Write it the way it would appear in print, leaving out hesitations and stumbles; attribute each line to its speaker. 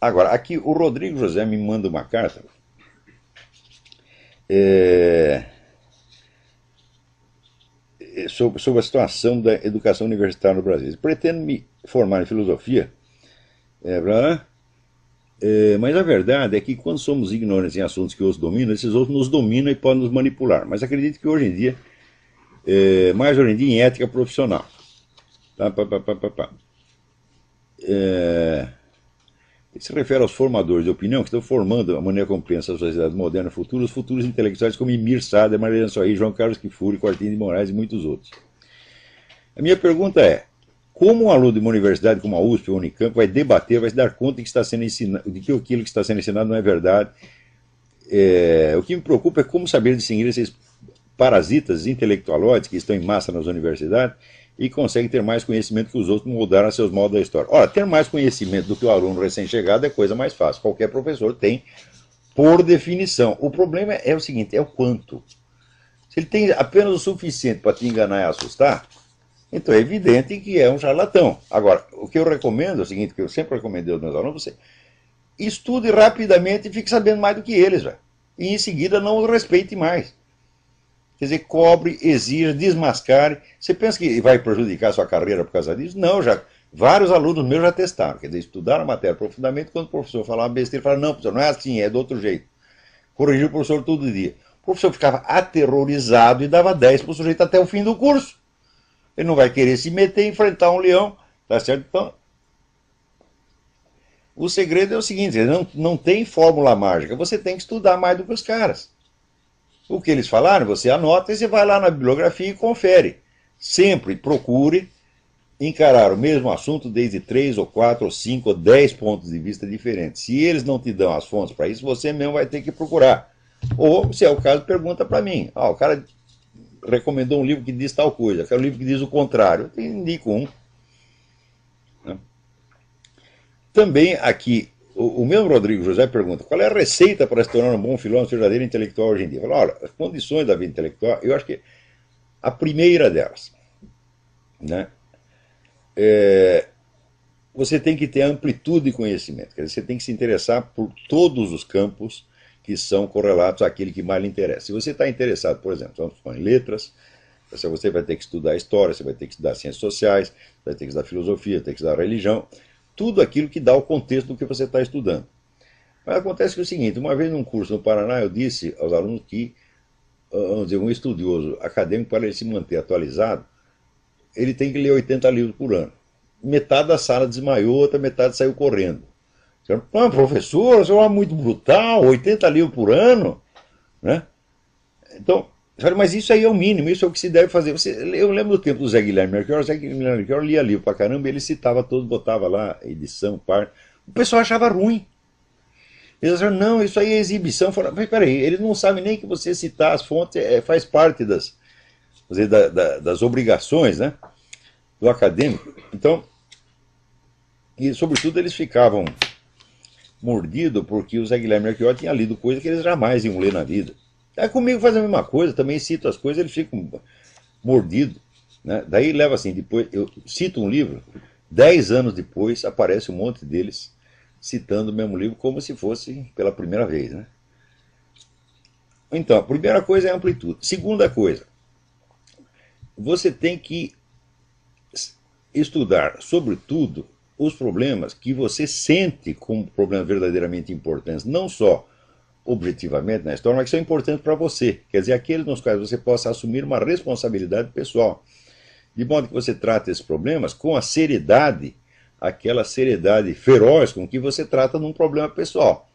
Speaker 1: Agora, aqui o Rodrigo José me manda uma carta é, sobre a situação da educação universitária no Brasil. Ele pretende me formar em filosofia, é, mas a verdade é que quando somos ignorantes em assuntos que outros dominam, esses outros nos dominam e podem nos manipular. Mas acredito que hoje em dia, mais hoje em dia em ética profissional. Tá, pá, pá, pá, pá, pá. É, Ele se refere aos formadores de opinião que estão formando a maneira como pensa a sociedade moderna futura, os futuros intelectuais como Emir Sader, Mariana Soares, João Carlos Kfouri, Quartim de Moraes e muitos outros. A minha pergunta é, como um aluno de uma universidade como a USP ou a Unicamp vai debater, vai se dar conta de que, está sendo ensinado, de que aquilo que está sendo ensinado não é verdade? O que me preocupa é como saber distinguir esses parasitas intelectualoides que estão em massa nas universidades e conseguem ter mais conhecimento que os outros mudaram a seus modos da história. Ora, ter mais conhecimento do que o aluno recém-chegado é coisa mais fácil. Qualquer professor tem, por definição. O problema é o seguinte, é o quanto. Se ele tem apenas o suficiente para te enganar e assustar, então é evidente que é um charlatão. Agora, o que eu recomendo é o seguinte, que eu sempre recomendei aos meus alunos, você estude rapidamente e fique sabendo mais do que eles, véio. E em seguida não os respeite mais. Quer dizer, cobre, exija, desmascare. Você pensa que vai prejudicar a sua carreira por causa disso? Não, já vários alunos meus já testaram. Quer dizer, estudaram a matéria profundamente, quando o professor falava uma besteira, ele falava, não, professor, não é assim, é do outro jeito. Corrigiu o professor todo dia. O professor ficava aterrorizado e dava 10 para o sujeito até o fim do curso. Ele não vai querer se meter e enfrentar um leão, tá certo? Então, o segredo é o seguinte, não tem fórmula mágica, você tem que estudar mais do que os caras. O que eles falaram, você anota e você vai lá na bibliografia e confere. Sempre procure encarar o mesmo assunto desde 3 ou 4 ou 5 ou 10 pontos de vista diferentes. Se eles não te dão as fontes para isso, você mesmo vai ter que procurar. Ou, se é o caso, pergunta para mim. O cara recomendou um livro que diz tal coisa, quero um livro que diz o contrário. Eu indico um. Também aqui, o mesmo Rodrigo José pergunta, qual é a receita para se tornar um bom filósofo verdadeiro intelectual hoje em dia? Falo, olha, as condições da vida intelectual, eu acho que a primeira delas, né, você tem que ter amplitude de conhecimento, quer dizer, você tem que se interessar por todos os campos que são correlatos àquele que mais lhe interessa. Se você está interessado, por exemplo, em letras, você vai ter que estudar história, você vai ter que estudar ciências sociais, vai ter que estudar filosofia, vai ter que estudar religião, tudo aquilo que dá o contexto do que você está estudando. Mas acontece que é o seguinte, uma vez num curso no Paraná, eu disse aos alunos que, vamos dizer, um estudioso acadêmico, para ele se manter atualizado, ele tem que ler 80 livros por ano. Metade da sala desmaiou, outra metade saiu correndo. Professor, você é muito brutal, 80 livros por ano? Né? Então, mas isso aí é o mínimo, isso é o que se deve fazer. Eu lembro do tempo do Zé Guilherme Melchior, o Zé Guilherme Melchior lia livro pra caramba, ele citava todos, botava lá, edição, parte. O pessoal achava ruim. Eles achavam, não, isso aí é exibição. Falaram, mas peraí, eles não sabem nem que você citar as fontes faz parte das obrigações, né, do acadêmico. Então, e sobretudo eles ficavam mordidos porque o Zé Guilherme Melchior tinha lido coisa que eles jamais iam ler na vida. Aí comigo faz a mesma coisa, também cito as coisas, eles ficam mordidos. Né? Daí leva assim, depois eu cito um livro, 10 anos depois aparece um monte deles citando o mesmo livro como se fosse pela primeira vez. Né? Então, a primeira coisa é a amplitude. Segunda coisa, você tem que estudar, sobretudo, os problemas que você sente como problemas verdadeiramente importantes, não só objetivamente na história, mas que são importantes para você. Quer dizer, aqueles nos quais você possa assumir uma responsabilidade pessoal. De modo que você trata esses problemas com a seriedade, aquela seriedade feroz com que você trata num problema pessoal.